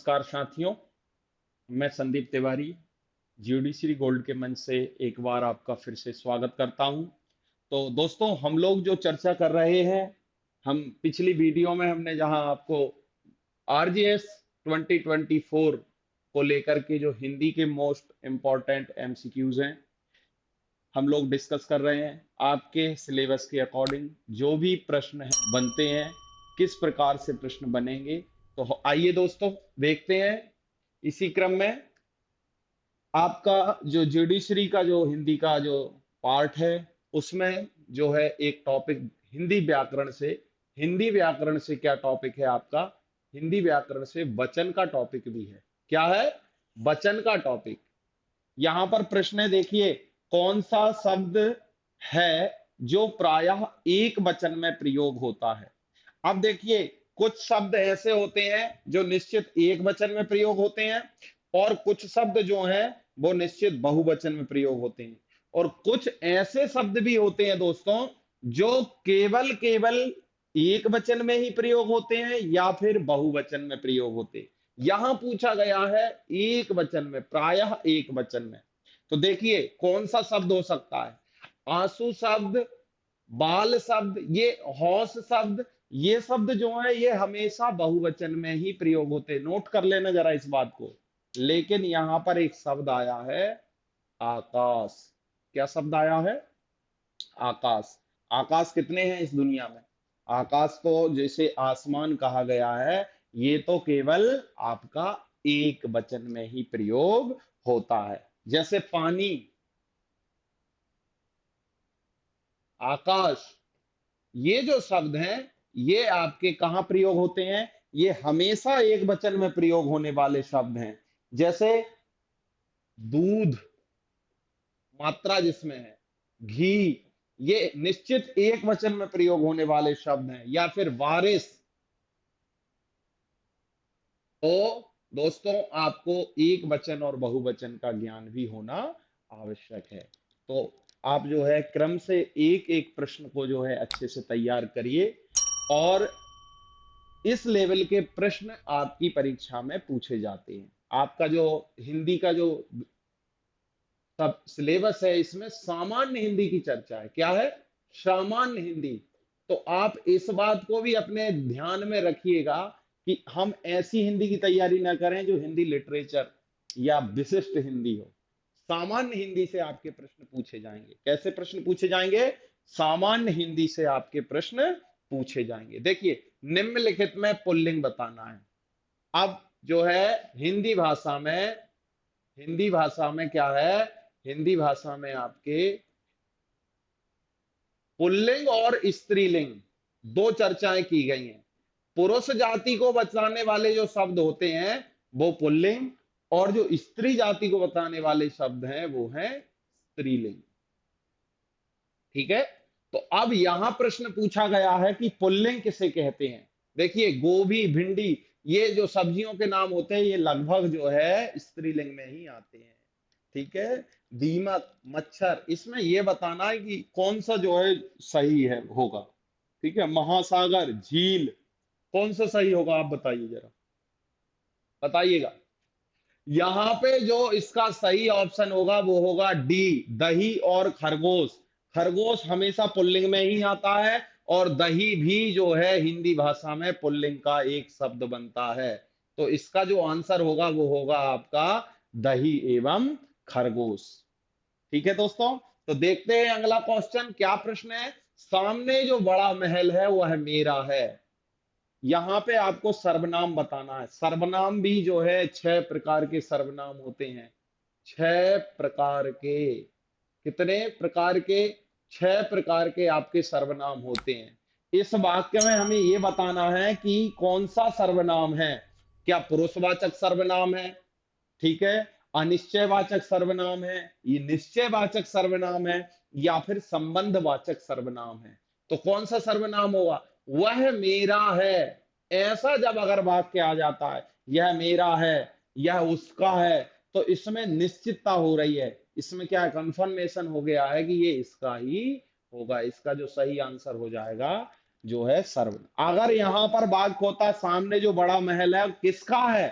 नमस्कार साथियों, मैं संदीप तिवारी ज्यूडिशरी गोल्ड के मंच से एक बार आपका फिर से स्वागत करता हूं। तो दोस्तों, हम लोग जो चर्चा कर रहे हैं, हम पिछली वीडियो में हमने जहां आपको आरजीएस 2024 को लेकर के जो हिंदी के मोस्ट इम्पॉर्टेंट एमसीक्यूज हैं हम लोग डिस्कस कर रहे हैं। आपके सिलेबस के अकॉर्डिंग जो भी प्रश्न बनते हैं, किस प्रकार से प्रश्न बनेंगे, तो आइए दोस्तों देखते हैं। इसी क्रम में आपका जो जुडिशरी का जो हिंदी का जो पार्ट है, उसमें जो है एक टॉपिक हिंदी व्याकरण से क्या टॉपिक है आपका? हिंदी व्याकरण से वचन का टॉपिक भी है। क्या है? वचन का टॉपिक। यहां पर प्रश्न है, देखिए, कौन सा शब्द है जो प्रायः एक वचन में प्रयोग होता है? अब देखिए, कुछ शब्द ऐसे होते हैं जो निश्चित एक वचन में प्रयोग होते हैं, और कुछ शब्द जो हैं वो निश्चित बहुवचन में प्रयोग होते हैं, और कुछ ऐसे शब्द भी होते हैं दोस्तों जो केवल केवल एक वचन में ही प्रयोग होते हैं या फिर बहुवचन में प्रयोग होते हैं। यहां पूछा गया है एक वचन में, प्रायः एक वचन में। तो देखिए कौन सा शब्द हो सकता है? आंसू शब्द, बाल शब्द, ये हौस शब्द, ये शब्द जो है ये हमेशा बहुवचन में ही प्रयोग होते हैं। नोट कर लेना जरा इस बात को। लेकिन यहां पर एक शब्द आया है, आकाश। क्या शब्द आया है? आकाश। आकाश कितने हैं इस दुनिया में? आकाश को जैसे आसमान कहा गया है, ये तो केवल आपका एक वचन में ही प्रयोग होता है। जैसे पानी, आकाश, ये जो शब्द हैं ये आपके कहां प्रयोग होते हैं? ये हमेशा एक वचन में प्रयोग होने वाले शब्द हैं। जैसे दूध, मात्रा जिसमें है, घी, ये निश्चित एक वचन में प्रयोग होने वाले शब्द हैं। या फिर वारिस। तो दोस्तों, आपको एक वचन और बहुवचन का ज्ञान भी होना आवश्यक है। तो आप जो है क्रम से एक एक प्रश्न को जो है अच्छे से तैयार करिए, और इस लेवल के प्रश्न आपकी परीक्षा में पूछे जाते हैं। आपका जो हिंदी का जो सब सिलेबस है, इसमें सामान्य हिंदी की चर्चा है। क्या है? सामान्य हिंदी। तो आप इस बात को भी अपने ध्यान में रखिएगा कि हम ऐसी हिंदी की तैयारी ना करें जो हिंदी लिटरेचर या विशिष्ट हिंदी हो। सामान्य हिंदी से आपके प्रश्न पूछे जाएंगे। कैसे प्रश्न पूछे जाएंगे? सामान्य हिंदी से आपके प्रश्न पूछे जाएंगे। देखिए, निम्नलिखित में पुल्लिंग बताना है। अब जो है हिंदी भाषा में क्या है? हिंदी भाषा में आपके पुल्लिंग और स्त्रीलिंग दो चर्चाएं की गई हैं। पुरुष जाति को बताने वाले जो शब्द होते हैं वो पुल्लिंग, और जो स्त्री जाति को बताने वाले शब्द हैं वो हैं स्त्रीलिंग। ठीक है? तो अब यहां प्रश्न पूछा गया है कि पुल्लिंग किसे कहते हैं। देखिए, गोभी, भिंडी, ये जो सब्जियों के नाम होते हैं ये लगभग जो है स्त्रीलिंग में ही आते हैं। ठीक है? दीमक, मच्छर, इसमें ये बताना है कि कौन सा जो है सही है होगा। ठीक है? महासागर, झील, कौन सा सही होगा आप बताइए जरा, बताइएगा। यहां पे जो इसका सही ऑप्शन होगा वो होगा डी, दही और खरगोश। खरगोश हमेशा पुल्लिंग में ही आता है, और दही भी जो है हिंदी भाषा में पुल्लिंग का एक शब्द बनता है। तो इसका जो आंसर होगा वो होगा आपका दही एवं खरगोश। ठीक है दोस्तों? तो देखते हैं अगला क्वेश्चन क्या प्रश्न है। सामने जो बड़ा महल है वह मेरा है। यहां पे आपको सर्वनाम बताना है। सर्वनाम भी जो है 6 प्रकार के सर्वनाम होते हैं। 6 प्रकार के, कितने प्रकार के? 6 प्रकार के आपके सर्वनाम होते हैं। इस वाक्य में हमें यह बताना है कि कौन सा सर्वनाम है। क्या पुरुषवाचक सर्वनाम है? ठीक है? अनिश्चयवाचक सर्वनाम है, ये निश्चयवाचक सर्वनाम है, या फिर संबंधवाचक सर्वनाम है? तो कौन सा सर्वनाम होगा? वह मेरा है। ऐसा जब अगर वाक्य आ जाता है, यह मेरा है, यह उसका है, तो इसमें निश्चितता हो रही है। इसमें क्या कंफर्मेशन हो गया है कि ये इसका ही होगा। इसका जो सही आंसर हो जाएगा जो है सर्व। अगर यहां पर बात होता सामने जो बड़ा महल है किसका है,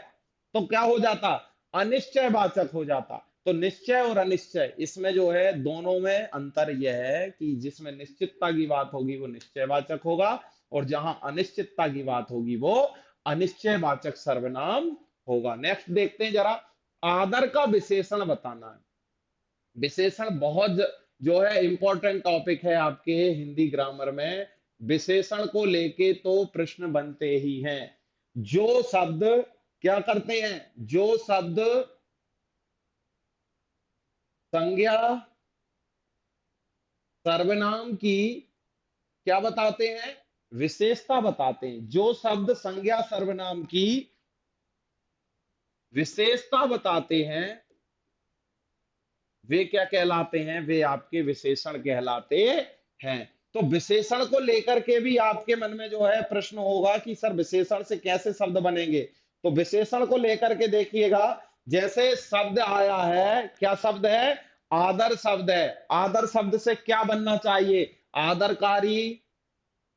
तो क्या हो जाता, अनिश्चयवाचक हो जाता। तो निश्चय और अनिश्चय, इसमें जो है दोनों में अंतर यह है कि जिसमें निश्चितता की बात होगी वो निश्चयवाचक होगा, और जहां अनिश्चितता की बात होगी वो अनिश्चयवाचक सर्वनाम होगा। नेक्स्ट देखते हैं जरा, आदर का विशेषण बताना है। विशेषण बहुत जो है इंपॉर्टेंट टॉपिक है आपके हिंदी ग्रामर में। विशेषण को लेके तो प्रश्न बनते ही हैं। जो शब्द क्या करते हैं, जो शब्द संज्ञा सर्वनाम की क्या बताते हैं, विशेषता बताते हैं। जो शब्द संज्ञा सर्वनाम की विशेषता बताते हैं वे क्या कहलाते हैं, वे आपके विशेषण कहलाते हैं। तो विशेषण को लेकर के भी आपके मन में जो है प्रश्न होगा कि सर विशेषण से कैसे शब्द बनेंगे। तो विशेषण को लेकर के देखिएगा, जैसे शब्द आया है, क्या शब्द है, आदर शब्द है। आदर शब्द से क्या बनना चाहिए, आदरकारी,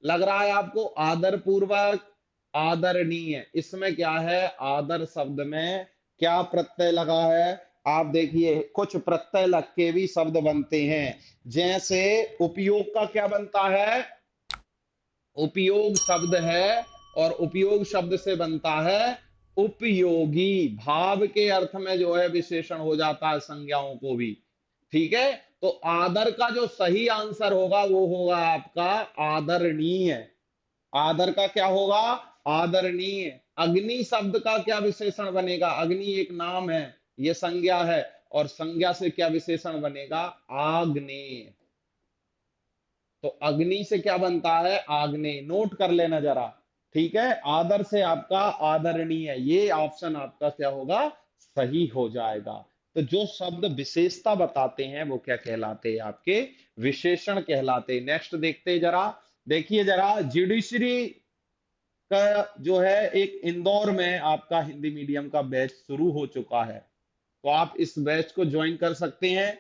लग रहा है आपको, आदर पूर्वक, आदरणीय। इसमें क्या है, आदर शब्द में क्या प्रत्यय लगा है, आप देखिए कुछ प्रत्यय लग के भी शब्द बनते हैं। जैसे उपयोग का क्या बनता है, उपयोग शब्द है, और उपयोग शब्द से बनता है उपयोगी। भाव के अर्थ में जो है विशेषण हो जाता है संज्ञाओं को भी। ठीक है, तो आदर का जो सही आंसर होगा वो होगा आपका आदरणीय। आदर का क्या होगा, आदरणीय। अग्नि शब्द का क्या विशेषण बनेगा, अग्नि एक नाम है, ये संज्ञा है, और संज्ञा से क्या विशेषण बनेगा, आग्नेय। तो अग्नि से क्या बनता है, आग्नेय। नोट कर लेना जरा, ठीक है। आदर से आपका आदरणीय, ये ऑप्शन आपका क्या होगा, सही हो जाएगा। तो जो शब्द विशेषता बताते हैं वो क्या कहलाते हैं, आपके विशेषण कहलाते हैं। नेक्स्ट देखते हैं जरा, देखिए जरा, जुडिशरी का जो है एक इंदौर में आपका हिंदी मीडियम का बैच शुरू हो चुका है। तो आप इस बैच को ज्वाइन कर सकते हैं।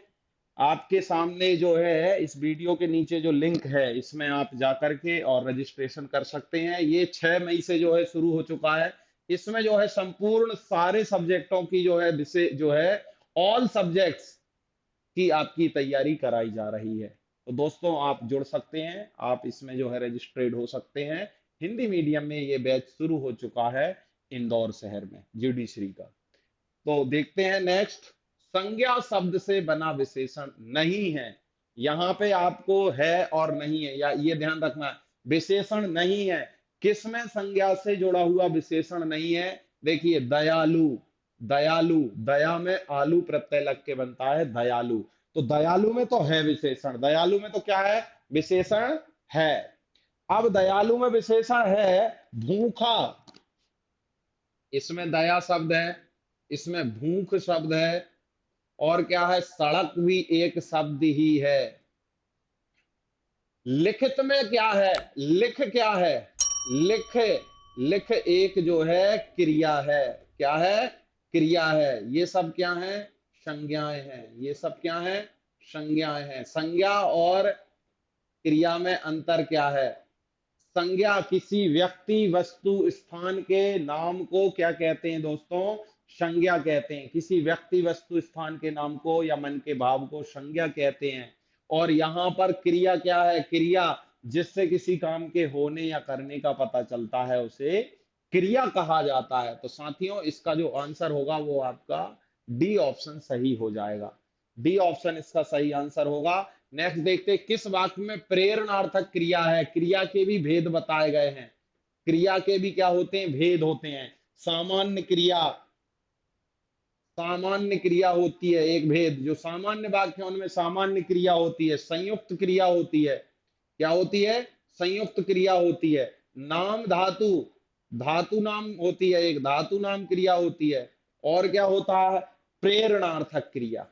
आपके सामने जो है इस वीडियो के नीचे जो लिंक है इसमें आप जाकर के और रजिस्ट्रेशन कर सकते हैं। ये 6 मई से जो है शुरू हो चुका है। इसमें जो है संपूर्ण सारे सब्जेक्टों की जो है विषय जो है ऑल सब्जेक्ट्स की आपकी तैयारी कराई जा रही है। तो दोस्तों आप जुड़ सकते हैं, आप इसमें जो है रजिस्ट्रेड हो सकते हैं। हिंदी मीडियम में ये बैच शुरू हो चुका है इंदौर शहर में, जुडिशरी का। तो देखते हैं नेक्स्ट, संज्ञा शब्द से बना विशेषण नहीं है। यहां पे आपको है और नहीं है, या ये ध्यान रखना है, विशेषण नहीं है। किसमें संज्ञा से जुड़ा हुआ विशेषण नहीं है, देखिए दयालु। दयालु, दया में आलू प्रत्यय लग के बनता है दयालु। तो दयालु में तो है विशेषण, दयालु में तो क्या है, विशेषण है। अब दयालु में विशेषण है भूखा, इसमें दया शब्द है, इसमें भूख शब्द है, और क्या है, सड़क भी एक शब्द ही है। लिखित में क्या है, लिख क्या है, लिख, लिख एक जो है क्रिया है, क्या है, क्रिया है। ये सब क्या है, संज्ञाएं हैं, ये सब क्या है, संज्ञाएं हैं। संज्ञा और क्रिया में अंतर क्या है, संज्ञा किसी व्यक्ति वस्तु स्थान के नाम को क्या कहते हैं दोस्तों, संज्ञा कहते हैं। किसी व्यक्ति वस्तु स्थान के नाम को या मन के भाव को संज्ञा कहते हैं। और यहां पर क्रिया क्या है, क्रिया जिससे किसी काम के होने या करने का पता चलता है उसे क्रिया कहा जाता है। तो साथियों इसका जो आंसर होगा वो आपका डी ऑप्शन सही हो जाएगा। डी ऑप्शन इसका सही आंसर होगा। नेक्स्ट देखते हैं, किस वाक्य में प्रेरणार्थक क्रिया है। क्रिया के भी भेद बताए गए हैं, क्रिया के भी क्या होते हैं, भेद होते हैं। सामान्य क्रिया, सामान्य क्रिया होती है एक भेद, जो सामान्य वाक्य है उनमें सामान्य क्रिया होती है। संयुक्त क्रिया होती है, क्या होती है, संयुक्त क्रिया होती है। नाम धातु, धातु नाम होती है, एक धातु नाम क्रिया होती है। और क्या होता है, प्रेरणार्थक क्रिया।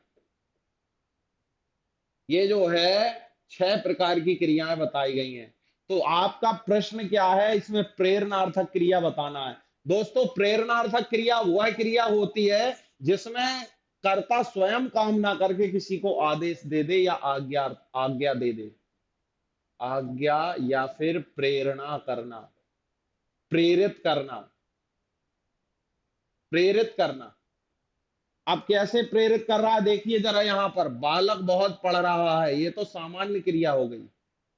ये जो है 6 प्रकार की क्रियाएं बताई गई हैं। तो आपका प्रश्न क्या है, इसमें प्रेरणार्थक क्रिया बताना है। दोस्तों प्रेरणार्थक क्रिया वह क्रिया होती है जिसमें कर्ता स्वयं काम ना करके किसी को आदेश दे दे या आज्ञा आज्ञा दे दे। आज्ञा या फिर प्रेरणा करना, प्रेरित करना। प्रेरित करना। अब कैसे प्रेरित कर रहा है देखिए जरा, यहां पर बालक बहुत पढ़ रहा है, ये तो सामान्य क्रिया हो गई,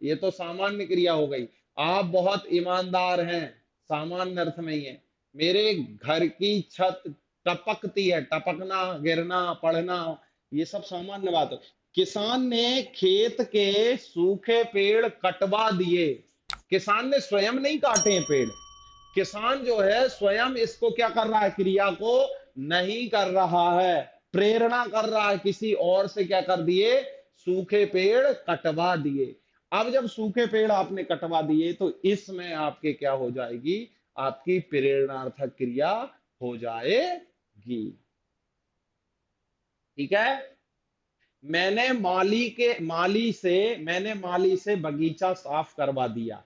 ये तो सामान्य क्रिया हो गई। आप बहुत ईमानदार हैं, सामान्य अर्थ में ही है। मेरे घर की छत टपकती है, टपकना, गिरना, पढ़ना, ये सब सामान्य बात है। किसान ने खेत के सूखे पेड़ कटवा दिए। किसान ने स्वयं नहीं काटे हैं पेड़, किसान जो है स्वयं इसको क्या कर रहा है, क्रिया को नहीं कर रहा है, प्रेरणा कर रहा है किसी और से, क्या कर दिए, सूखे पेड़ कटवा दिए। अब जब सूखे पेड़ आपने कटवा दिए तो इसमें आपके क्या हो जाएगी, आपकी प्रेरणार्थक क्रिया हो जाएगी। ठीक है। मैंने माली से बगीचा साफ करवा दिया।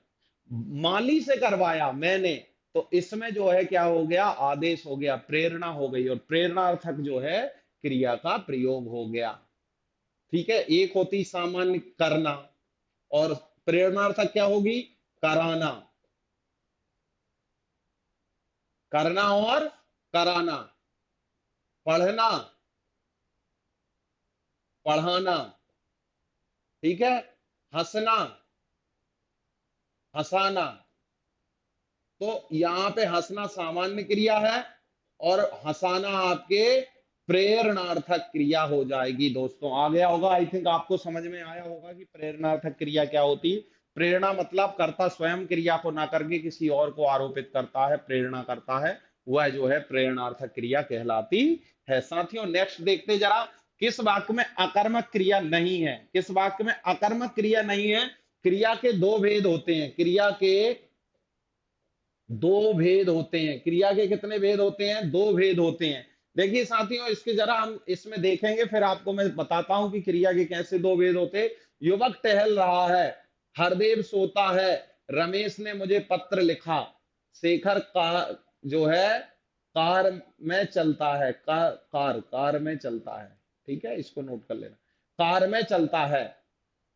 माली से करवाया मैंने, तो इसमें जो है क्या हो गया, आदेश हो गया, प्रेरणा हो गई, और प्रेरणार्थक जो है क्रिया का प्रयोग हो गया। ठीक है। एक होती सामान्य करना, और प्रेरणार्थक क्या होगी, कराना, करना और कराना, पढ़ना, पढ़ाना। ठीक है। हंसना, हंसाना। तो यहां पे हंसना सामान्य क्रिया है, और हंसाना आपके प्रेरणार्थक क्रिया हो जाएगी। दोस्तों आ गया होगा, आई थिंक आपको समझ में आया होगा कि प्रेरणार्थक क्रिया क्या होती है। प्रेरणा मतलब कर्ता स्वयं क्रिया को ना करके किसी और को आरोपित करता है, प्रेरणा करता है, वह जो है प्रेरणार्थक क्रिया कहलाती है। साथियों नेक्स्ट देखते जरा, किस वाक्य में अकर्मक क्रिया नहीं है, किस वाक्य में अकर्मक क्रिया नहीं है। क्रिया के दो भेद होते हैं, क्रिया के दो भेद होते हैं। क्रिया के कितने भेद होते हैं, दो भेद होते हैं। देखिए साथियों, इसके जरा हम इसमें देखेंगे, फिर आपको मैं बताता हूं कि क्रिया के कैसे दो भेद होते हैं। युवक टहल रहा है, हरदेव सोता है, रमेश ने मुझे पत्र लिखा, शेखर कार जो है कार में चलता है, कार में चलता है। ठीक है, इसको नोट कर लेना, कार में चलता है,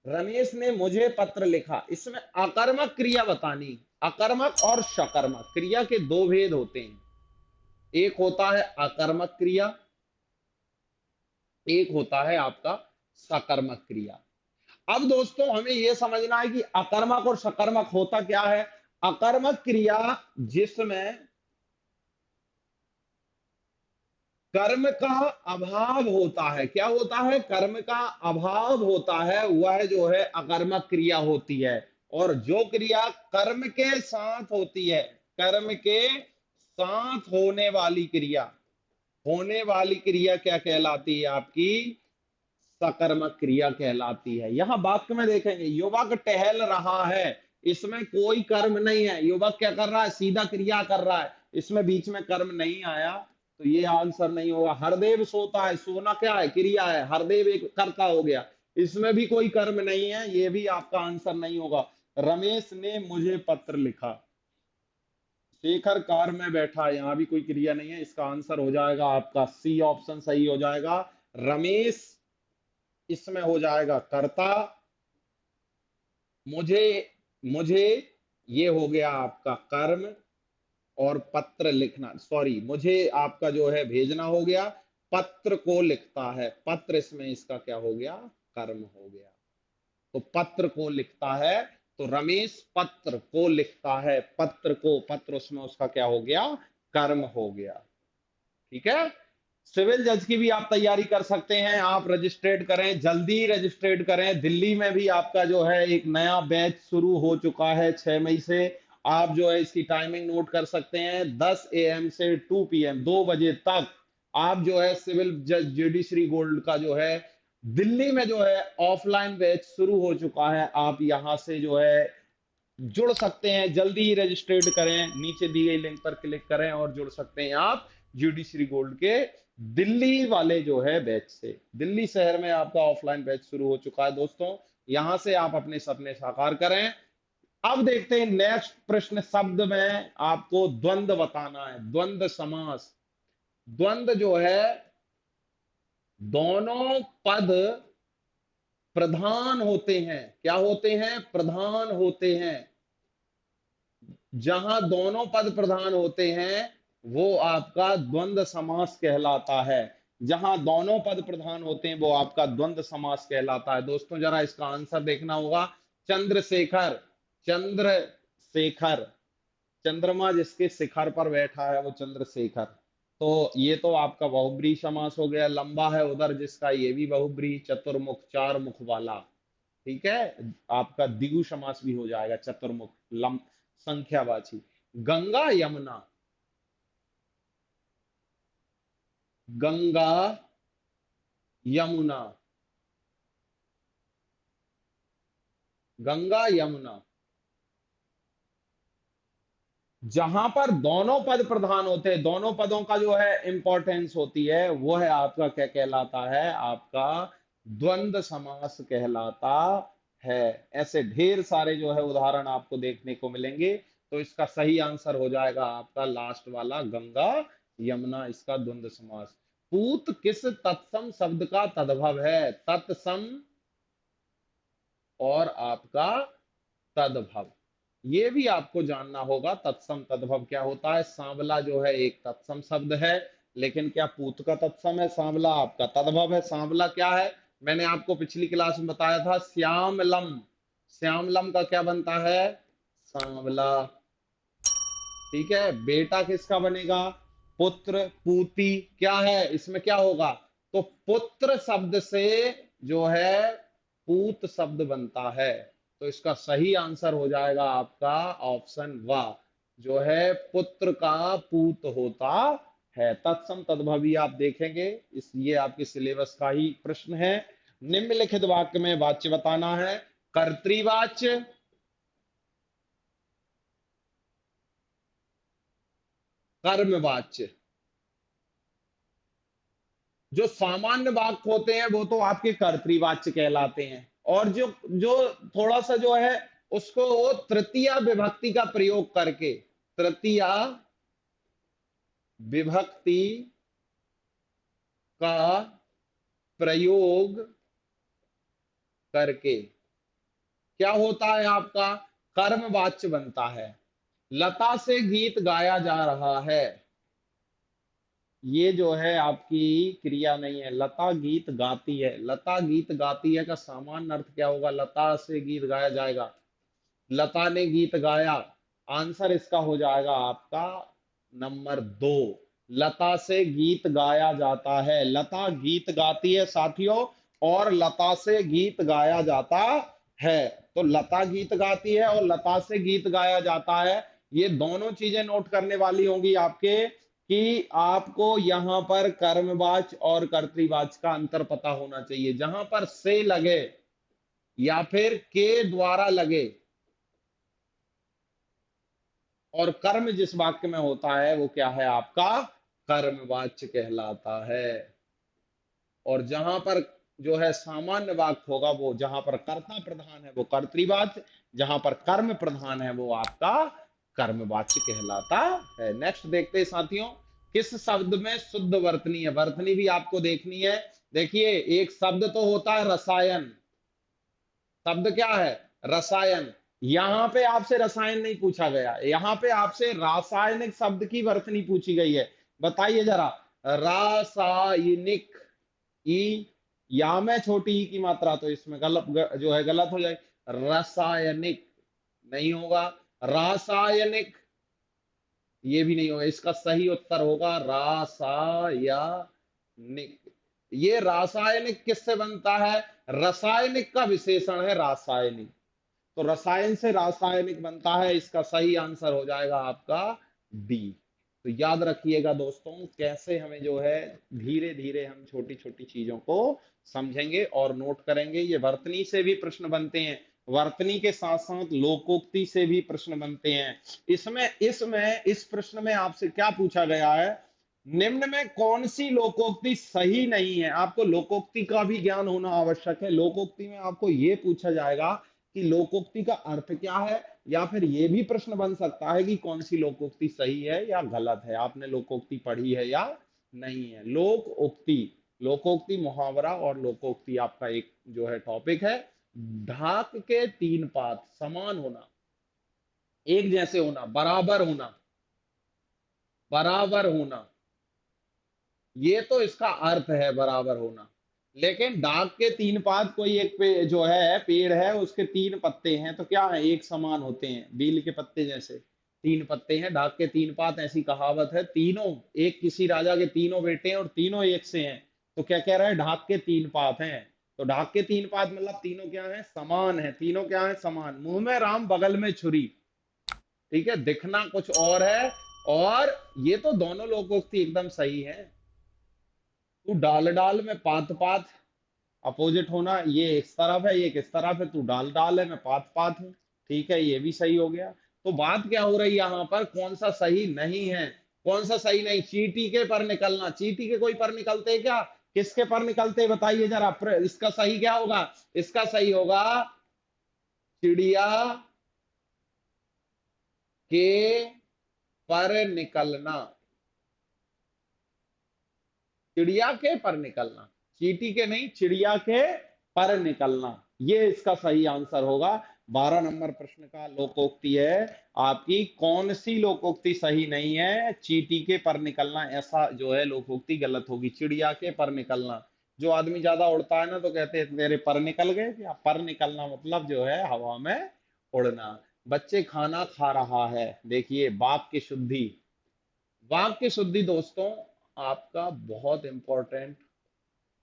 रमेश ने मुझे पत्र लिखा। इसमें अकर्मक क्रिया बतानी, अकर्मक और सकर्मक क्रिया के दो भेद होते हैं। एक होता है अकर्मक क्रिया, एक होता है आपका सकर्मक क्रिया। अब दोस्तों हमें यह समझना है कि अकर्मक और सकर्मक होता क्या है। अकर्मक क्रिया जिसमें कर्म का अभाव होता है, क्या होता है, कर्म का अभाव होता है, वह जो है अकर्मक क्रिया होती है। और जो क्रिया कर्म के साथ होती है, कर्म के साथ होने वाली क्रिया क्या कहलाती है, आपकी सकर्मक क्रिया कहलाती है। यहां वाक्य में देखेंगे, युवक टहल रहा है, इसमें कोई कर्म नहीं है, युवक क्या कर रहा है, सीधा क्रिया कर रहा है, इसमें बीच में कर्म नहीं आया, तो ये आंसर नहीं होगा। हरदेव सोता है, सोना क्या है, क्रिया है, हरदेव एक कर्ता हो गया, इसमें भी कोई कर्म नहीं है, ये भी आपका आंसर नहीं होगा। रमेश ने मुझे पत्र लिखा, शेखर कार में बैठा, यहां भी कोई क्रिया नहीं है, इसका आंसर हो जाएगा आपका सी ऑप्शन सही हो जाएगा। रमेश इसमें हो जाएगा कर्ता, मुझे मुझे ये हो गया आपका कर्म, और पत्र लिखना, सॉरी, मुझे आपका जो है भेजना हो गया, पत्र को लिखता है, पत्र इसमें इसका क्या हो गया, कर्म हो गया। तो पत्र को लिखता है, तो रमेश पत्र को लिखता है, पत्र को, पत्र उसमें उसका क्या हो गया, कर्म हो गया। ठीक है। सिविल जज की भी आप तैयारी कर सकते हैं, आप रजिस्ट्रेट करें, जल्दी रजिस्ट्रेट करें। दिल्ली में भी आपका जो है एक नया बैच शुरू हो चुका है 6 मई से। आप जो है इसकी टाइमिंग नोट कर सकते हैं, 10 AM से 2 PM, 2 बजे तक आप जो है सिविल जज जुडिशरी गोल्ड का जो है दिल्ली में जो है ऑफलाइन बैच शुरू हो चुका है। आप यहां से जो है जुड़ सकते हैं, जल्दी ही रजिस्ट्रेट करें, नीचे दी गई लिंक पर क्लिक करें और जुड़ सकते हैं आप जुडिशरी गोल्ड के दिल्ली वाले जो है बैच से। दिल्ली शहर में आपका ऑफलाइन बैच शुरू हो चुका है दोस्तों, यहां से आप अपने सपने साकार करें। अब देखते हैं नेक्स्ट प्रश्न, शब्द में आपको द्वंद्व बताना है, द्वंद्व समास। द्वंद्व जो है, दोनों पद प्रधान होते हैं, क्या होते हैं, प्रधान होते हैं। जहां दोनों पद प्रधान होते हैं वो आपका द्वंद्व समास कहलाता है। जहां दोनों पद प्रधान होते हैं वो आपका द्वंद्व समास कहलाता है। दोस्तों जरा इसका आंसर देखना होगा। चंद्रशेखर, चंद्रशेखर, चंद्रमा जिसके शिखर पर बैठा है वो चंद्रशेखर। तो ये तो आपका बहुब्रीहि समास हो गया। लंबा है उधर जिसका, ये भी बहुब्रीहि। चतुर्मुख, चार मुख वाला, ठीक है। आपका द्विगु समास भी हो जाएगा, चतुर्मुख, लम संख्यावाची। गंगा यमुना, गंगा यमुना, गंगा यमुना, जहां पर दोनों पद प्रधान होते हैं, दोनों पदों का जो है इंपॉर्टेंस होती है, वो है आपका क्या कहलाता है, आपका द्वंद्व समास कहलाता है। ऐसे ढेर सारे जो है उदाहरण आपको देखने को मिलेंगे। तो इसका सही आंसर हो जाएगा आपका लास्ट वाला, गंगा यमुना, इसका द्वंद्व समास। पूत किस तत्सम शब्द का तद्भव है? तत्सम और आपका तद्भव, ये भी आपको जानना होगा। तत्सम तद्भव क्या होता है? सांवला जो है एक तत्सम शब्द है, लेकिन क्या पूत का तत्सम है? सांवला आपका तद्भव है। सांवला क्या है? मैंने आपको पिछली क्लास में बताया था, श्यामलम। श्यामलम का क्या बनता है? सांवला, ठीक है। बेटा किसका बनेगा? पुत्र, पूती। क्या है इसमें, क्या होगा? तो पुत्र शब्द से जो है पूत शब्द बनता है। तो इसका सही आंसर हो जाएगा आपका ऑप्शन वा, जो है पुत्र का पूत होता है। तत्सम तद्भवी आप देखेंगे, इस ये आपके सिलेबस का ही प्रश्न है। निम्नलिखित वाक्य में वाच्य बताना है। कर्तृवाच्य, कर्मवाच्य। जो सामान्य वाक्य होते हैं वो तो आपके कर्तृवाच्य कहलाते हैं, और जो जो थोड़ा सा जो है उसको तृतीया विभक्ति का प्रयोग करके, तृतीया विभक्ति का प्रयोग करके क्या होता है आपका? कर्मवाच्य बनता है। लता से गीत गाया जा रहा है, ये जो है आपकी क्रिया नहीं है। लता गीत गाती है, लता गीत गाती है का सामान्य अर्थ क्या होगा? लता से गीत गाया जाएगा, लता ने गीत गाया। आंसर इसका हो जाएगा आपका नंबर दो, लता से गीत गाया जाता है। लता गीत गाती है साथियों, और लता से गीत गाया जाता है। तो लता गीत गाती है और लता से गीत गाया जाता है, ये दोनों चीजें नोट करने वाली होंगी आपके, कि आपको यहां पर कर्मवाच्य और कर्तृवाच्य का अंतर पता होना चाहिए। जहां पर से लगे या फिर के द्वारा लगे, और कर्म जिस वाक्य में होता है वो क्या है आपका? कर्मवाच्य कहलाता है। और जहां पर जो है सामान्य वाक्य होगा, वो जहां पर कर्ता प्रधान है वो कर्तृवाच्य, जहां पर कर्म प्रधान है वो आपका कर्मवाच्य कहलाता है। नेक्स्ट देखते हैं साथियों, किस शब्द में शुद्ध वर्तनी है? वर्तनी भी आपको देखनी है। देखिए, एक शब्द तो होता है रसायन। शब्द क्या है? रसायन। यहां पे आपसे रसायन नहीं पूछा गया, यहां पे आपसे रासायनिक शब्द की वर्तनी पूछी गई है। बताइए जरा, रासायनिक, ई, या में छोटी ई की मात्रा, तो इसमें जो है गलत हो जाए। रासायनिक नहीं होगा, रासायनिक ये भी नहीं होगा। इसका सही उत्तर होगा रासायनिक। ये रासायनिक किससे बनता है? रासायनिक का विशेषण है रासायनिक, तो रसायन से रासायनिक बनता है। इसका सही आंसर हो जाएगा आपका डी। तो याद रखिएगा दोस्तों, कैसे हमें जो है धीरे धीरे हम छोटी छोटी चीजों को समझेंगे और नोट करेंगे। ये वर्तनी से भी प्रश्न बनते हैं, वर्तनी के साथ साथ लोकोक्ति से भी प्रश्न बनते हैं। इसमें इस प्रश्न में आपसे क्या पूछा गया है? निम्न में कौन सी लोकोक्ति सही नहीं है? आपको लोकोक्ति का भी ज्ञान होना आवश्यक है। लोकोक्ति में आपको यह पूछा जाएगा कि लोकोक्ति का अर्थ क्या है, या फिर यह भी प्रश्न बन सकता है कि कौन सी लोकोक्ति सही है या गलत है। आपने लोकोक्ति पढ़ी है या नहीं है? लोकोक्ति, लोकोक्ति मुहावरा और लोकोक्ति आपका एक जो है टॉपिक है। ढाक के तीन पात, समान होना, एक जैसे होना, बराबर होना, बराबर होना, ये तो इसका अर्थ है बराबर होना। लेकिन डाक के तीन पात, कोई एक पे जो है पेड़ है उसके तीन पत्ते हैं तो क्या है, एक समान होते हैं, बील के पत्ते जैसे तीन पत्ते हैं, डाक के तीन पात, ऐसी कहावत है। तीनों, एक किसी राजा के तीनों बेटे हैं और तीनों एक से हैं, तो क्या कह रहा है, ढाक के तीन पात हैं। तो ढाक के तीन पात मतलब तीनों क्या है, समान है, तीनों क्या है, समान। मुंह में राम बगल में छुरी, ठीक है, दिखना कुछ और है। और ये तो दोनों लोगोक्ति एकदम सही है। तू डाल डाल में पात पात, अपोजिट होना, ये इस तरफ है ये किस तरफ है, तू डाल डाल है मैं पात पात हूं, ठीक है, ये भी सही हो गया। तो बात क्या हो रही है यहां पर, कौन सा सही नहीं है, कौन सा सही नहीं, चींटी के पर निकलना, चींटी के कोई पर निकलते हैं क्या, किसके पर निकलते हैं बताइए जरा, इसका सही क्या होगा, इसका सही होगा चिड़िया के पर निकलना, चिड़िया के पर निकलना, चींटी के नहीं, चिड़िया के पर निकलना, ये इसका सही आंसर होगा। 12 नंबर प्रश्न का लोकोक्ति है आपकी, कौन सी लोकोक्ति सही नहीं है, चींटी के पर निकलना, ऐसा जो है लोकोक्ति गलत होगी। चिड़िया के पर निकलना, जो आदमी ज्यादा उड़ता है ना तो कहते हैं तेरे पर निकल गए, या पर निकलना मतलब जो है हवा में उड़ना। बच्चे खाना खा रहा है, देखिए वाक्य शुद्धि, वाक्य शुद्धि दोस्तों आपका बहुत इंपॉर्टेंट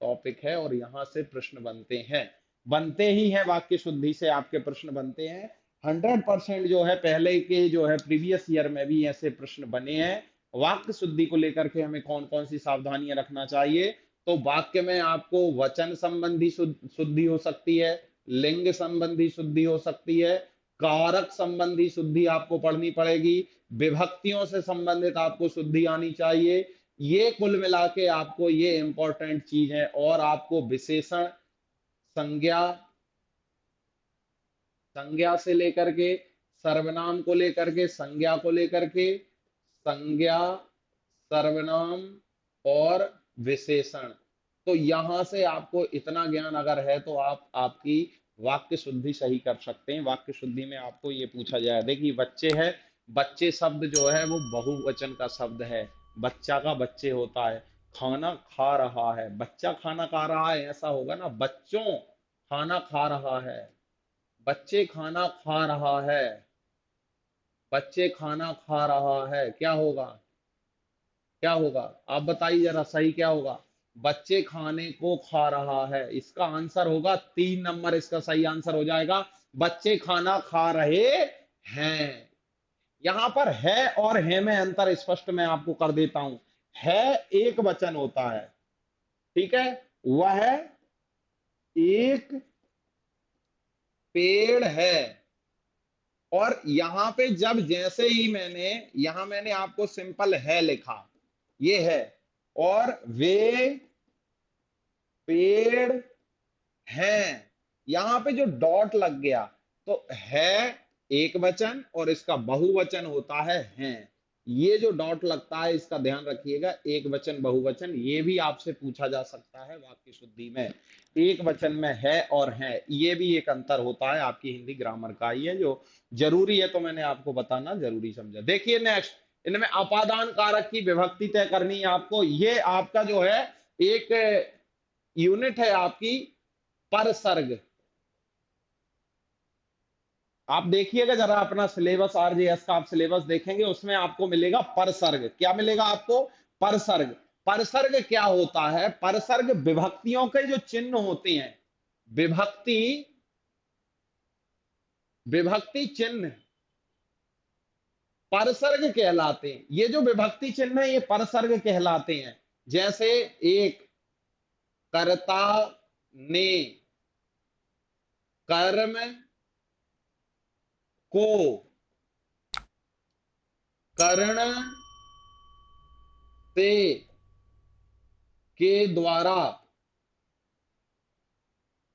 टॉपिक है, और यहां से प्रश्न बनते हैं, बनते ही हैं, वाक्य शुद्धि से आपके प्रश्न बनते हैं। 100% जो है, पहले के जो है प्रीवियस ईयर में भी ऐसे प्रश्न बने हैं। वाक्य शुद्धि को लेकर के हमें कौन कौन सी सावधानियां रखना चाहिए, तो वाक्य में आपको वचन संबंधी शुद्धि हो सकती है, लिंग संबंधी शुद्धि हो सकती है, कारक संबंधी शुद्धि आपको पढ़नी पड़ेगी, विभक्तियों से संबंधित आपको शुद्धि आनी चाहिए। ये कुल मिला के आपको ये इंपॉर्टेंट चीज है। और आपको विशेषण, संज्ञा, संज्ञा से लेकर के सर्वनाम को लेकर के, संज्ञा को लेकर के, संज्ञा, सर्वनाम और विशेषण, तो यहां से आपको इतना ज्ञान अगर है तो आप आपकी वाक्य शुद्धि सही कर सकते हैं। वाक्य शुद्धि में आपको ये पूछा जाए, देखिए बच्चे है, बच्चे शब्द जो है वो बहुवचन का शब्द है, बच्चा का बच्चे होता है, खाना खा रहा है, बच्चा खाना खा रहा है ऐसा होगा ना, बच्चों खाना खा रहा है, बच्चे खाना खा रहा है, बच्चे खाना खा रहा है, क्या होगा, क्या होगा, आप बताइए जरा सही क्या होगा, बच्चे खाने को खा रहा है, इसका आंसर होगा 3 नंबर, इसका सही आंसर हो जाएगा बच्चे खाना खा रहे हैं। यहां पर है और है में अंतर स्पष्ट मैं आपको कर देता हूं। है एक वचन होता है, ठीक है, वह एक पेड़ है, और यहां पे जब जैसे ही मैंने, यहां मैंने आपको सिंपल है लिखा, ये है, और वे पेड़ हैं, यहां पे जो डॉट लग गया, तो है एक वचन और इसका बहुवचन होता है हैं, ये जो डॉट लगता है इसका ध्यान रखिएगा, एक वचन बहुवचन ये भी आपसे पूछा जा सकता है वाक्य शुद्धि में। एक वचन में है और है, ये भी एक अंतर होता है, आपकी हिंदी ग्रामर का ही है जो जरूरी है, तो मैंने आपको बताना जरूरी समझा। देखिए नेक्स्ट, इनमें अपादान कारक की विभक्ति तय करनी है आपको, ये आपका जो है एक यूनिट है आपकी परसर्ग। आप देखिएगा जरा अपना सिलेबस, आरजेएस का आप सिलेबस देखेंगे, उसमें आपको मिलेगा परसर्ग, क्या मिलेगा आपको, परसर्ग। परसर्ग क्या होता है, परसर्ग विभक्तियों के जो चिन्ह होते हैं, विभक्ति, विभक्ति चिन्ह परसर्ग कहलाते हैं, ये जो विभक्ति चिन्ह है ये परसर्ग कहलाते हैं। जैसे एक, कर्ता ने कर्म को कर्ण से के द्वारा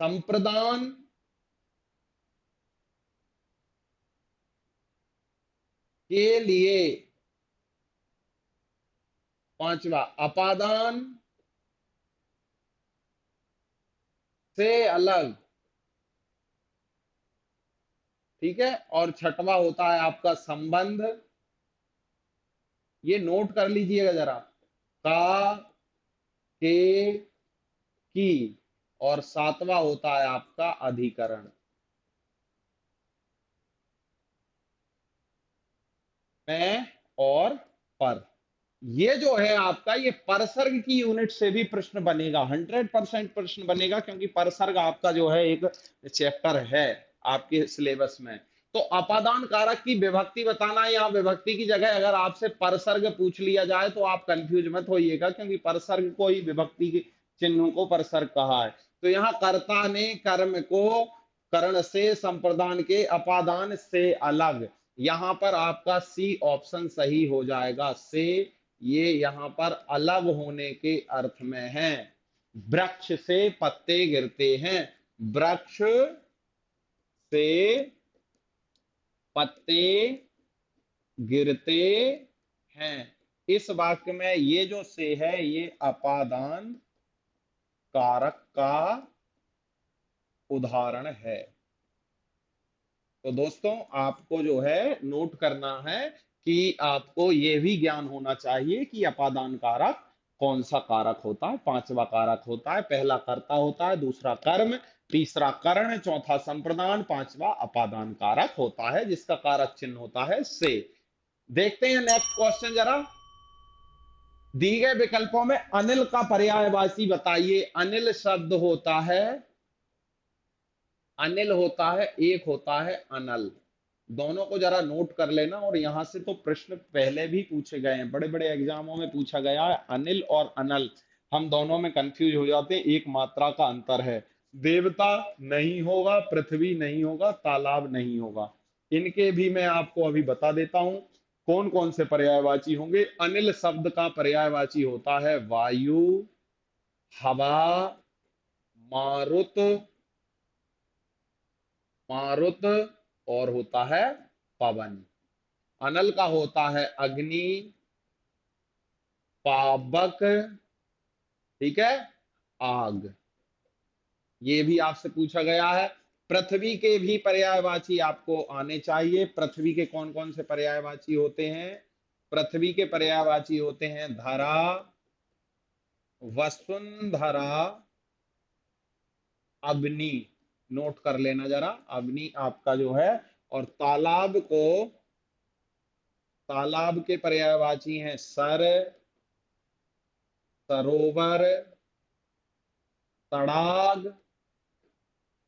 संप्रदान के लिए, पांचवा अपादान से अलग, ठीक है, और छठवा होता है आपका संबंध ये नोट कर लीजिएगा जरा, का, के, की, और सातवां होता है आपका अधिकरण। मैं और पर, ये जो है आपका, ये परसर्ग की यूनिट से भी प्रश्न बनेगा, 100% प्रश्न बनेगा, क्योंकि परसर्ग आपका जो है एक चैप्टर है आपके सिलेबस में। तो अपादान कारक की विभक्ति बताना है, यहाँ विभक्ति की जगह अगर आपसे परसर्ग पूछ लिया जाए तो आप कंफ्यूज मत होइएगा, क्योंकि परसर्ग को ही विभक्ति के चिन्हों को परसर्ग कहा है। तो यहाँ कर्ता ने कर्म को करण से संप्रदान के अपादान से अलग, यहां पर आपका सी ऑप्शन सही हो जाएगा। से ये यहां पर अलग होने के अर्थ में है। वृक्ष से पत्ते गिरते हैं, वृक्ष से पत्ते गिरते हैं, इस वाक्य में ये जो से है ये अपादान कारक का उदाहरण है। तो दोस्तों आपको जो है नोट करना है कि आपको यह भी ज्ञान होना चाहिए कि अपादान कारक कौन सा कारक होता है। पांचवा कारक होता है, पहला कर्ता होता है, दूसरा कर्म, तीसरा करण, चौथा संप्रदान, पांचवा अपादान कारक होता है, जिसका कारक चिन्ह होता है से। देखते हैं नेक्स्ट क्वेश्चन जरा। दी गए विकल्पों में अनिल का पर्यायवाची बताइए। अनिल शब्द होता है, अनिल होता है, एक होता है अनल। दोनों को जरा नोट कर लेना, और यहां से तो प्रश्न पहले भी पूछे गए हैं, बड़े बड़े एग्जामों में पूछा गया है। अनिल और अनल हम दोनों में कंफ्यूज हो जाते हैं, एक मात्रा का अंतर है। देवता नहीं होगा, पृथ्वी नहीं होगा, तालाब नहीं होगा। इनके भी मैं आपको अभी बता देता हूं कौन कौन से पर्यायवाची होंगे। अनिल शब्द का पर्यायवाची होता है वायु, हवा, मारुत, मारुत, और होता है पवन। अनल का होता है अग्नि, पावक, ठीक है, आग। ये भी आपसे पूछा गया है। पृथ्वी के भी पर्यायवाची आपको आने चाहिए। पृथ्वी के कौन कौन से पर्यायवाची होते हैं? पृथ्वी के पर्यायवाची होते हैं धरा, वसुंधरा, अग्नि। नोट कर लेना जरा, अग्नि आपका जो है। और तालाब को, तालाब के पर्यायवाची हैं सर, सरोवर, तड़ाग,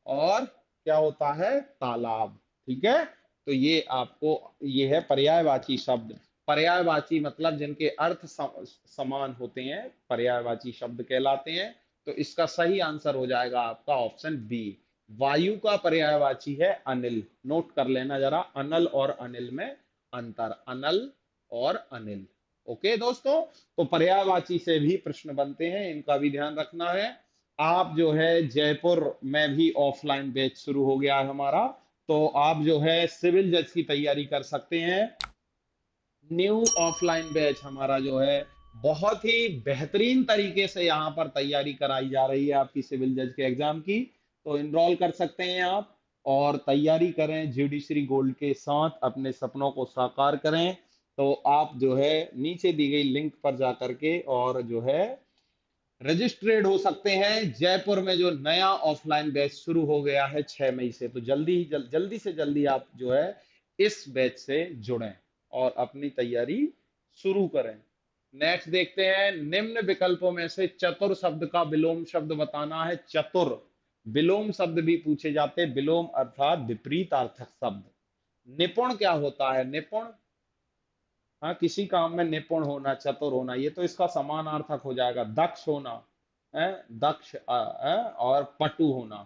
और क्या होता है, तालाब। ठीक है, तो ये आपको, ये है पर्यायवाची शब्द। पर्यायवाची मतलब जिनके अर्थ समान होते हैं, पर्यायवाची शब्द कहलाते हैं। तो इसका सही आंसर हो जाएगा आपका ऑप्शन बी। वायु का पर्यायवाची है अनिल। नोट कर लेना जरा, अनल और अनिल में अंतर, अनल और अनिल। ओके दोस्तों, तो पर्यायवाची से भी प्रश्न बनते हैं, इनका भी ध्यान रखना है। आप जो है जयपुर में भी ऑफलाइन बैच शुरू हो गया है हमारा, तो आप जो है सिविल जज की तैयारी कर सकते हैं। न्यू ऑफलाइन बैच हमारा जो है बहुत ही बेहतरीन तरीके से यहाँ पर तैयारी कराई जा रही है आपकी सिविल जज के एग्जाम की। तो इनरोल कर सकते हैं आप, और तैयारी करें जुडिशरी गोल्ड के साथ, अपने सपनों को साकार करें। तो आप जो है नीचे दी गई लिंक पर जा करके और जो है रजिस्ट्रेड हो सकते हैं। जयपुर में जो नया ऑफलाइन बैच शुरू हो गया है 6 मई से, तो जल्दी ही जल्दी से जल्दी आप जो है इस बैच से जुड़ें और अपनी तैयारी शुरू करें। नेक्स्ट देखते हैं, निम्न विकल्पों में से चतुर शब्द का विलोम शब्द बताना है। चतुर विलोम शब्द भी पूछे जाते हैं, विलोम अर्थात विपरीतार्थक शब्द। निपुण क्या होता है? निपुण, हाँ, किसी काम में निपुण होना, चतुर होना, ये तो इसका समानार्थक हो जाएगा। दक्ष होना है, दक्ष और पटु होना,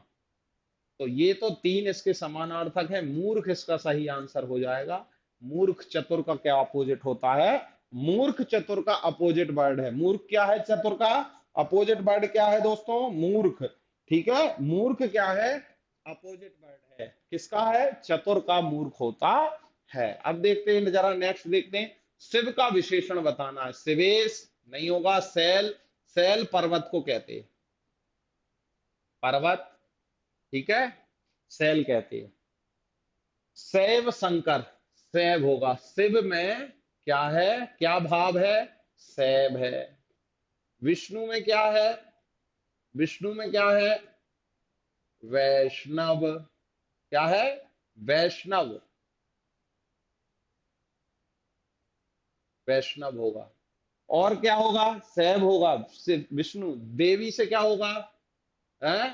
तो ये तो तीन इसके समानार्थक है। मूर्ख इसका सही आंसर हो जाएगा। मूर्ख चतुर का क्या अपोजिट होता है? मूर्ख चतुर का अपोजिट वर्ड है। मूर्ख क्या है? चतुर का अपोजिट वर्ड क्या है दोस्तों? मूर्ख। ठीक है, मूर्ख क्या है? अपोजिट वर्ड है किसका? है चतुर का, मूर्ख होता है। अब देखते हैं जरा, नेक्स्ट देखते हैं, शिव का विशेषण बताना है। शिवेश नहीं होगा, शैल, शैल पर्वत को कहते हैं, पर्वत, ठीक है, शैल कहते हैं। शैव शंकर, शैव होगा, शिव में क्या है, क्या भाव है, सैभ है। विष्णु में क्या है, विष्णु में क्या है, वैष्णव। क्या है, वैष्णव, वैष्णव होगा। और क्या होगा, सैभ होगा, सिर्फ विष्णु। देवी से क्या होगा, है,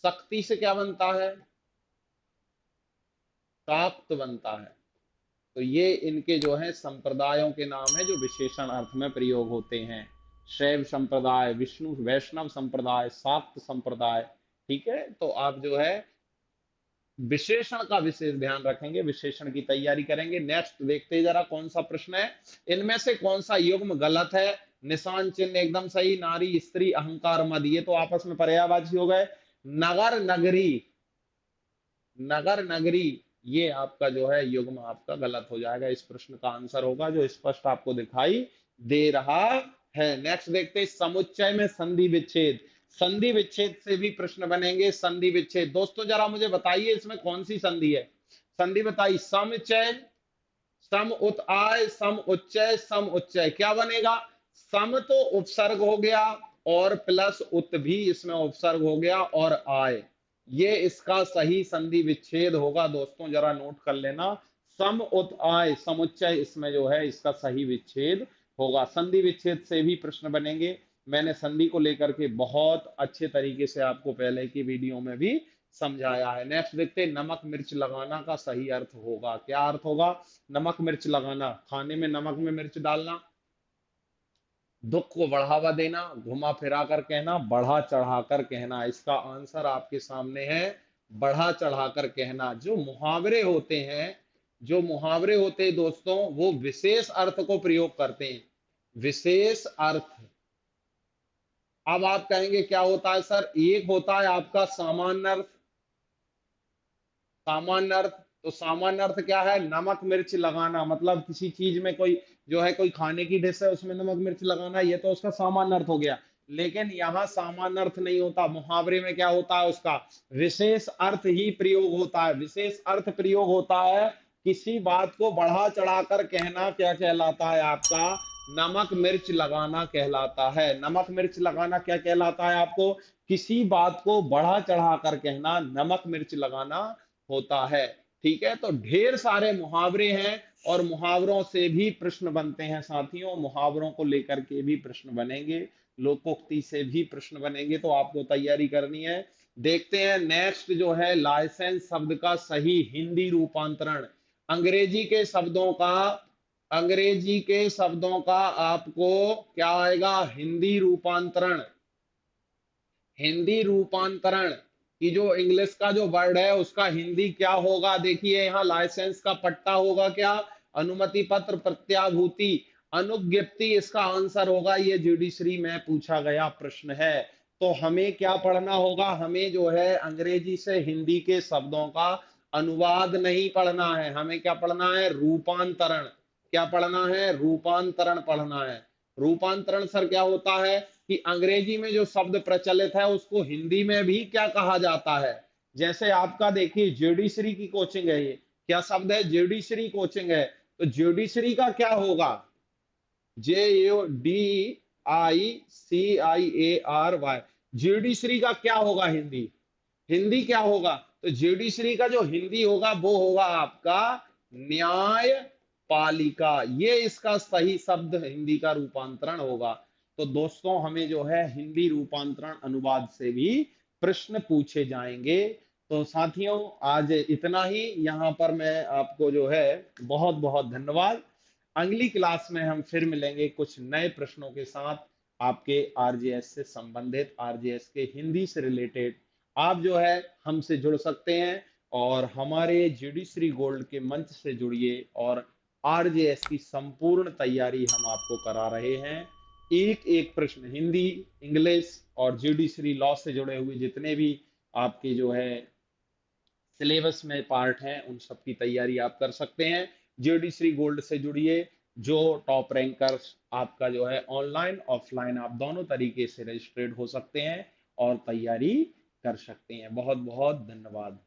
शक्ति से क्या बनता है, शाक्त बनता है। तो ये इनके जो है संप्रदायों के नाम है जो विशेषण अर्थ में प्रयोग होते हैं। शैव संप्रदाय, विष्णु वैष्णव संप्रदाय, शाक्त संप्रदाय। ठीक है, तो आप जो है विशेषण का विशेष ध्यान रखेंगे, विशेषण की तैयारी करेंगे। नेक्स्ट देखते हैं जरा कौन सा प्रश्न है, इनमें से कौन सा युग्म गलत है। निशान चिन्ह एकदम सही, नारी स्त्री अहंकार मद, ये तो आपस में पर्यायवाची हो गए। नगर नगरी, नगर नगरी, ये आपका जो है युग्म आपका गलत हो जाएगा। इस प्रश्न का आंसर होगा जो स्पष्ट आपको दिखाई दे रहा है। नेक्स्ट देखते हैं, समुच्चय में संधि विच्छेद। संधि विच्छेद से भी प्रश्न बनेंगे। संधि विच्छेद दोस्तों जरा मुझे बताइए इसमें कौन सी संधि है, संधि बताइए। समुच्चय, सम उत आय, सम उच्चय, सम उच्चय, क्या बनेगा, सम तो उपसर्ग हो गया और प्लस उत भी इसमें उपसर्ग हो गया और आय, ये इसका सही संधि विच्छेद होगा। दोस्तों जरा नोट कर लेना, सम उत आय समुच्चय इसमें जो है इसका सही विच्छेद होगा। संधि विच्छेद से भी प्रश्न बनेंगे। मैंने संधि को लेकर के बहुत अच्छे तरीके से आपको पहले की वीडियो में भी समझाया है। नेक्स्ट देखते हैं, नमक मिर्च लगाना का सही अर्थ होगा, क्या अर्थ होगा, नमक मिर्च लगाना, खाने में नमक में मिर्च डालना, दुख को बढ़ावा देना, घुमा फिरा कर कहना, बढ़ा चढ़ाकर कहना। इसका आंसर आपके सामने है, बढ़ा चढ़ाकर कहना। जो मुहावरे होते हैं, जो मुहावरे होते हैं दोस्तों, वो विशेष अर्थ को प्रयोग करते हैं, विशेष अर्थ। अब आप कहेंगे क्या होता है सर, एक होता है आपका सामान्य अर्थ, सामान्य अर्थ। तो सामान्य अर्थ क्या है, नमक मिर्च लगाना, मतलब किसी चीज में कोई जो है कोई खाने की डिश है उसमें नमक मिर्च लगाना, ये तो उसका सामान्य अर्थ हो गया। लेकिन यहाँ सामान्य अर्थ नहीं होता, मुहावरे में क्या होता है, उसका विशेष अर्थ ही प्रयोग होता है। विशेष अर्थ प्रयोग होता है, किसी बात को बढ़ा चढ़ाकर कहना क्या कहलाता है आपका, नमक मिर्च लगाना कहलाता है। नमक मिर्च लगाना क्या कहलाता है आपको, किसी बात को बढ़ा चढ़ाकर कहना नमक मिर्च लगाना होता है। ठीक है, तो ढेर सारे मुहावरे हैं और मुहावरों से भी प्रश्न बनते हैं साथियों, मुहावरों को लेकर के भी प्रश्न बनेंगे, लोकोक्ति से भी प्रश्न बनेंगे, तो आपको तैयारी करनी है। देखते हैं नेक्स्ट जो है, लाइसेंस शब्द का सही हिंदी रूपांतरण। अंग्रेजी के शब्दों का, अंग्रेजी के शब्दों का आपको क्या आएगा, हिंदी रूपांतरण। हिंदी रूपांतरण की जो इंग्लिश का जो वर्ड है उसका हिंदी क्या होगा, देखिए यहाँ लाइसेंस का पट्टा होगा क्या, अनुमति पत्र, प्रत्याभूति, अनुज्ञप्ति, इसका आंसर होगा। ये जुडिशरी में पूछा गया प्रश्न है। तो हमें क्या पढ़ना होगा, हमें जो है अंग्रेजी से हिंदी के शब्दों का अनुवाद नहीं पढ़ना है, हमें क्या पढ़ना है, रूपांतरण। क्या पढ़ना है, रूपांतरण पढ़ना है। रूपांतरण सर क्या होता है कि अंग्रेजी में जो शब्द प्रचलित है उसको हिंदी में भी क्या कहा जाता है। जैसे आपका देखिए जुडिशरी की कोचिंग है, ये क्या शब्द है, जुडिशरी कोचिंग है, तो जुडिशरी का क्या होगा, JUDICIARY, जुडिशरी का क्या होगा हिंदी, हिंदी क्या होगा, तो जुडिशरी का जो हिंदी होगा वो होगा आपका न्यायपालिका, ये इसका सही शब्द हिंदी का रूपांतरण होगा। तो दोस्तों हमें जो है हिंदी रूपांतरण अनुवाद से भी प्रश्न पूछे जाएंगे। तो साथियों आज इतना ही, यहाँ पर मैं आपको जो है बहुत बहुत धन्यवाद। अगली क्लास में हम फिर मिलेंगे कुछ नए प्रश्नों के साथ, आपके आरजीएस से संबंधित, आरजीएस के हिंदी से रिलेटेड। आप जो है हमसे जुड़ सकते हैं और हमारे जुडिशरी गोल्ड के मंच से जुड़िए और आरजेएस की संपूर्ण तैयारी हम आपको करा रहे हैं। एक एक प्रश्न हिंदी, इंग्लिश और जुडिशरी लॉ से जुड़े हुए जितने भी आपके जो है सिलेबस में पार्ट हैं उन सब की तैयारी आप कर सकते हैं। जुडिशरी गोल्ड से जुड़िए, जो टॉप रैंकर्स आपका जो है ऑनलाइन ऑफलाइन आप दोनों तरीके से रजिस्ट्रेड हो सकते हैं और तैयारी कर सकते हैं। बहुत बहुत धन्यवाद।